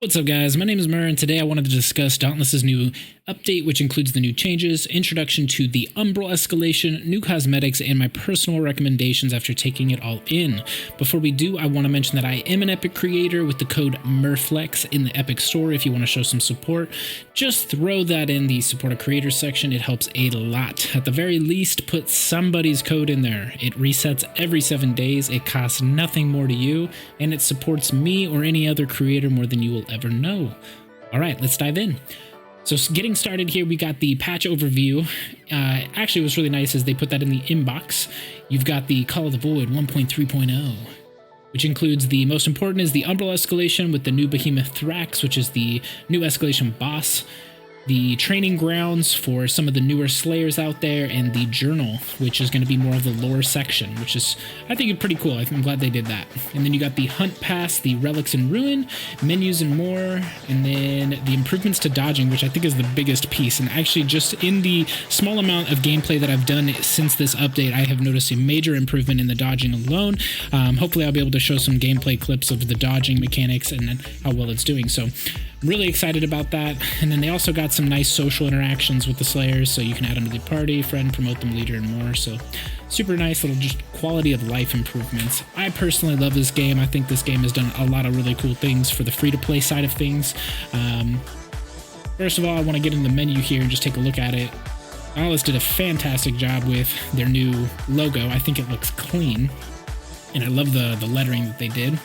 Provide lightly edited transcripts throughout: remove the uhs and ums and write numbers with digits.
What's up guys, my name is Murr and today I wanted to discuss Dauntless's new update, which includes the new changes, introduction to the Umbral Escalation, new cosmetics, and my personal recommendations after taking it all in. Before we do, I want to mention that I am an Epic creator with the code Murrflex in the Epic store if you want to show some support. Just throw that in the support a creator section, it helps a lot. At the very least, put somebody's code in there. It resets every 7 days, it costs nothing more to you, and it supports me or any other creator more than you will ever know. Alright, let's dive in. So getting started here, we got the patch overview. Actually, what's really nice is they put that in the inbox. You've got the Call of the Void 1.3.0, which includes the most important is the Umbral Escalation with the new Behemoth Thrax, which is the new escalation boss. The training grounds for some of the newer slayers out there, and the journal, which is going to be more of the lore section, which is, I think, pretty cool. I'm glad they did that. And then you got the hunt pass, the relics in ruin, menus and more, and then the improvements to dodging, which I think is the biggest piece. And actually, just in the small amount of gameplay that I've done since this update, I have noticed a major improvement in the dodging alone. Hopefully I'll be able to show some gameplay clips of the dodging mechanics and how well it's doing. So really excited about that. And then they also got some nice social interactions with the slayers, so you can add them to the party, friend, promote them leader, and more. So super nice little just quality of life improvements. I personally love this game. I think this game has done a lot of really cool things for the free-to-play side of things. First of all, I want to get in the menu here and just take a look at it. Oculus did a fantastic job with their new logo. I think it looks clean, and I love the lettering that they did.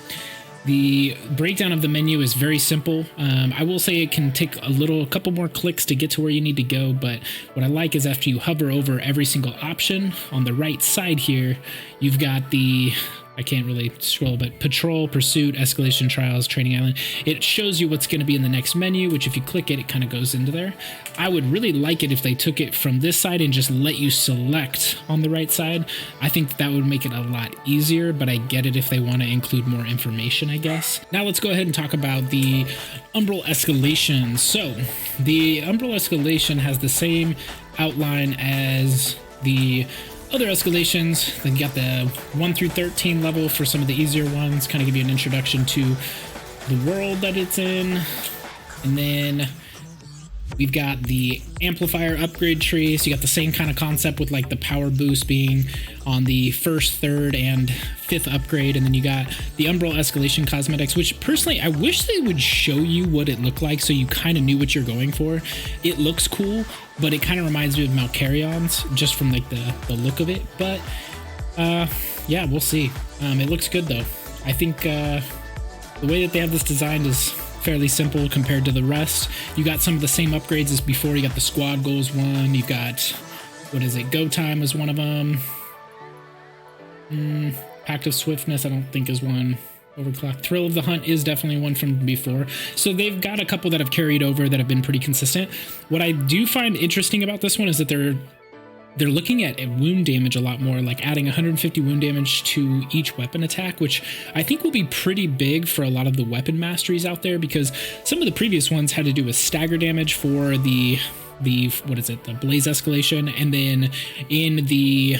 The breakdown of the menu is very simple. I will say it can take a couple more clicks to get to where you need to go, but what I like is after you hover over every single option, on the right side here, you've got the, I can't really scroll, but patrol, pursuit, escalation, trials, training island. It shows you what's going to be in the next menu, which if you click it, it kind of goes into there. I would really like it if they took it from this side and just let you select on the right side. I think that would make it a lot easier, but I get it if they want to include more information, I guess. Now let's go ahead and talk about the Umbral Escalation. So the Umbral Escalation has the same outline as the other escalations. Then you got the 1 through 13 level for some of the easier ones, kind of give you an introduction to the world that it's in. And then we've got the amplifier upgrade tree, so you got the same kind of concept with like the power boost being on the first, third, and fifth upgrade. And then you got the Umbral Escalation cosmetics, which personally I wish they would show you what it looked like so you kind of knew what you're going for. It looks cool, but it kind of reminds me of Malcarion's just from like the look of it. But yeah, we'll see. It looks good though. I think the way that they have this designed is fairly simple compared to the rest. You got some of the same upgrades as before. You got the squad goals one. You got, what is it? Go time is one of them. Pact of Swiftness I don't think is one. Overclock. Thrill of the Hunt is definitely one from before. So they've got a couple that have carried over that have been pretty consistent. What I do find interesting about this one is that they're looking at wound damage a lot more, like adding 150 wound damage to each weapon attack, which I think will be pretty big for a lot of the weapon masteries out there, because some of the previous ones had to do with stagger damage for the what is it, the Blaze Escalation, and then in the,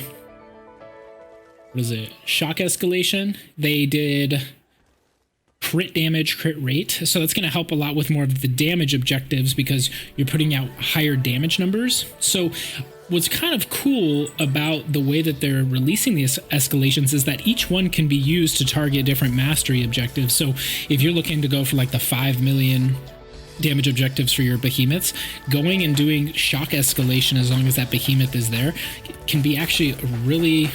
what is it, Shock Escalation, they did crit damage, crit rate. So that's going to help a lot with more of the damage objectives because you're putting out higher damage numbers. So what's kind of cool about the way that they're releasing these escalations is that each one can be used to target different mastery objectives. So if you're looking to go for like the 5 million damage objectives for your behemoths, going and doing shock escalation as long as that behemoth is there can be actually a really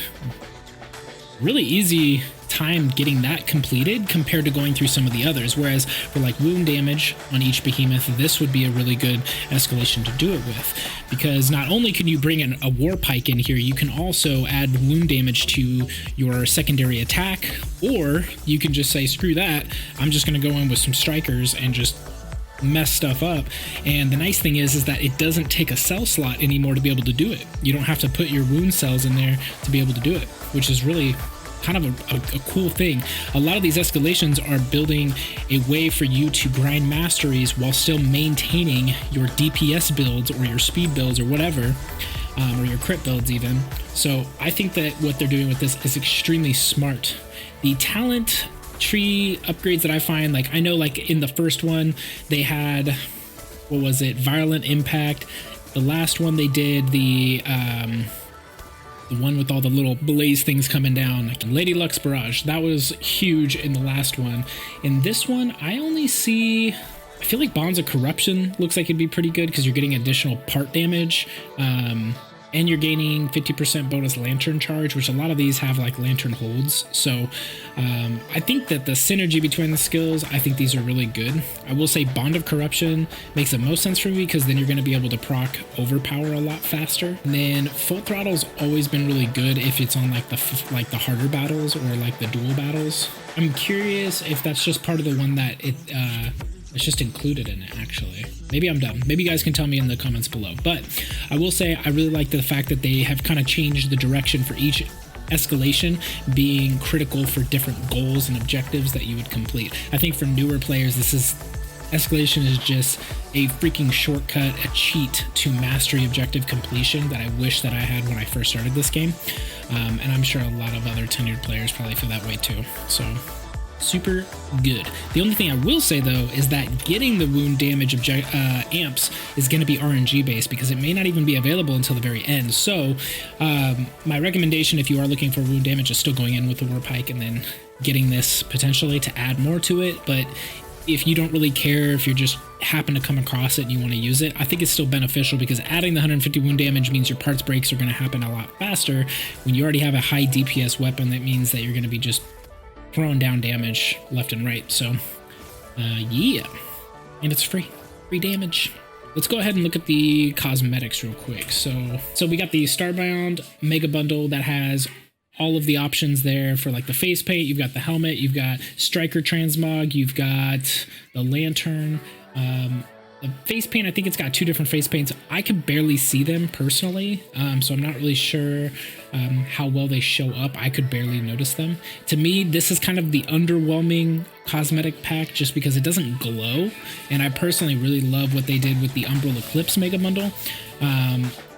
easy time getting that completed compared to going through some of the others. Whereas for like wound damage on each behemoth, this would be a really good escalation to do it with, because not only can you bring in a war pike in here, you can also add wound damage to your secondary attack, or you can just say screw that, I'm just going to go in with some strikers and just mess stuff up. And the nice thing is that it doesn't take a cell slot anymore to be able to do it. You don't have to put your wound cells in there to be able to do it, which is really kind of a cool thing. A lot of these escalations are building a way for you to grind masteries while still maintaining your DPS builds or your speed builds or whatever, or your crit builds even. So I think that what they're doing with this is extremely smart. The talent tree upgrades that I find, like I know like in the first one they had, what was it, Violent Impact. The last one they did the one with all the little blaze things coming down, like Lady Luck's Barrage. That was huge in the last one. In this one, I only see, I feel like Bonds of Corruption looks like it'd be pretty good because you're getting additional part damage. And you're gaining 50% bonus lantern charge, which a lot of these have like lantern holds. So I think that the synergy between the skills, I think these are really good. I will say Bond of Corruption makes the most sense for me because then you're going to be able to proc Overpower a lot faster. And then Full Throttle's always been really good if it's on like the harder battles or like the dual battles. I'm curious if that's just part of the one that it's just included in it, actually. Maybe I'm dumb. Maybe you guys can tell me in the comments below. But I will say I really like the fact that they have kind of changed the direction for each escalation being critical for different goals and objectives that you would complete. I think for newer players, escalation is just a freaking shortcut, a cheat to mastery objective completion that I wish that I had when I first started this game. And I'm sure a lot of other tenured players probably feel that way too. So super good. The only thing I will say though is that getting the wound damage amps is going to be RNG based because it may not even be available until the very end. So my recommendation, if you are looking for wound damage, is still going in with the war pike and then getting this potentially to add more to it. But if you don't really care, if you just happen to come across it and you want to use it, I think it's still beneficial because adding the 150 wound damage means your parts breaks are going to happen a lot faster. When you already have a high DPS weapon, that means that you're going to be just throwing down damage left and right. So yeah, and it's free damage. Let's go ahead and look at the cosmetics real quick. So we got the Starbound Mega Bundle that has all of the options there for like the face paint. You've got the helmet, you've got Striker Transmog, you've got the lantern, the face paint. I think it's got two different face paints. I can barely see them personally, so I'm not really sure how well they show up. I could barely notice them. To me, this is kind of the underwhelming cosmetic pack just because it doesn't glow, and I personally really love what they did with the Umbral Eclipse Mega Bundle.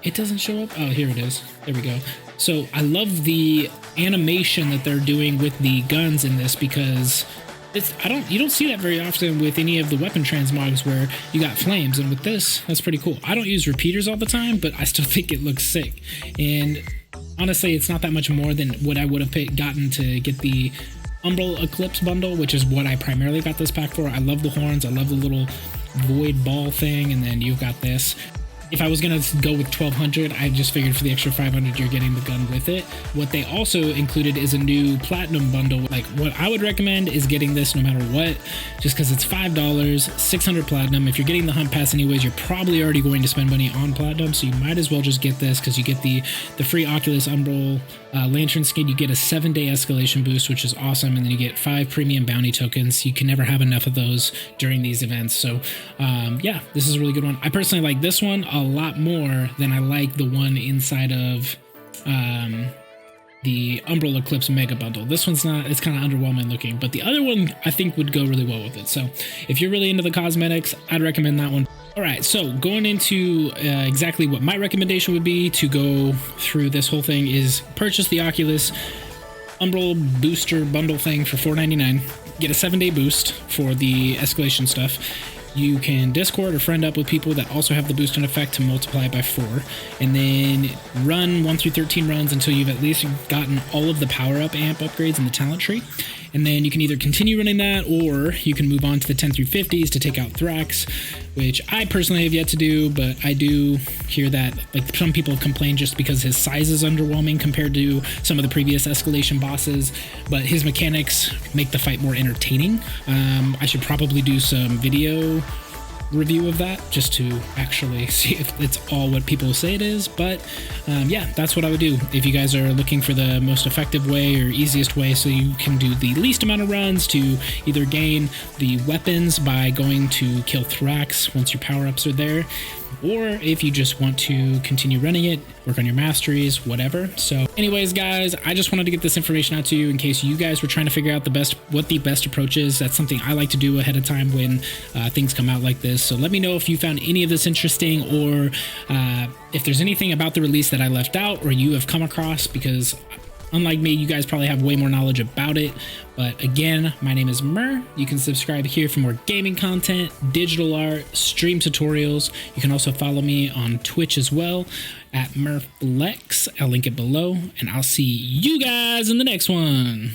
It doesn't show up. Oh, here it is. There we go. So I love the animation that they're doing with the guns in this because you don't see that very often with any of the weapon transmogs where you got flames, and with this, that's pretty cool. I don't use repeaters all the time, but I still think it looks sick. And honestly, it's not that much more than what I would have gotten to get the Umbral Eclipse bundle, which is what I primarily got this pack for. I love the horns, I love the little void ball thing, and then you've got this. If I was going to go with 1200, I just figured for the extra 500, you're getting the gun with it. What they also included is a new platinum bundle. Like, what I would recommend is getting this no matter what, just because it's $5, 600 platinum. If you're getting the hunt pass anyways, you're probably already going to spend money on platinum, so you might as well just get this because you get the free Oculus Umbral lantern skin. You get a 7-day escalation boost, which is awesome, and then you get 5 premium bounty tokens. You can never have enough of those during these events. So yeah, this is a really good one. I personally like this one a lot more than I like the one inside of the Umbral Eclipse Mega Bundle. This one's not, it's kind of underwhelming looking, but the other one I think would go really well with it. So if you're really into the cosmetics, I'd recommend that one. All right, so going into exactly what my recommendation would be to go through this whole thing is purchase the Oculus Umbral Booster Bundle thing for $4.99. Get a 7-day boost for the escalation stuff. You can Discord or friend up with people that also have the boosting effect to multiply it by 4, and then run 1 through 13 runs until you've at least gotten all of the power-up amp upgrades in the talent tree. And then you can either continue running that, or you can move on to the 10 through 50s to take out Thrax, which I personally have yet to do, but I do hear that like some people complain just because his size is underwhelming compared to some of the previous escalation bosses, but his mechanics make the fight more entertaining. I should probably do some video review of that just to actually see if it's all what people say it is, but yeah, that's what I would do if you guys are looking for the most effective way or easiest way so you can do the least amount of runs to either gain the weapons by going to kill Thrax once your power-ups are there, or if you just want to continue running it, work on your masteries, whatever. So anyways, guys, I just wanted to get this information out to you in case you guys were trying to figure out what the best approach is. That's something I like to do ahead of time when things come out like this. So let me know if you found any of this interesting, or if there's anything about the release that I left out or you have come across, because Unlike me, you guys probably have way more knowledge about it. But again, my name is Mur. You can subscribe here for more gaming content, digital art, stream tutorials. You can also follow me on Twitch as well at Murrflex. I'll link it below, and I'll see you guys in the next one.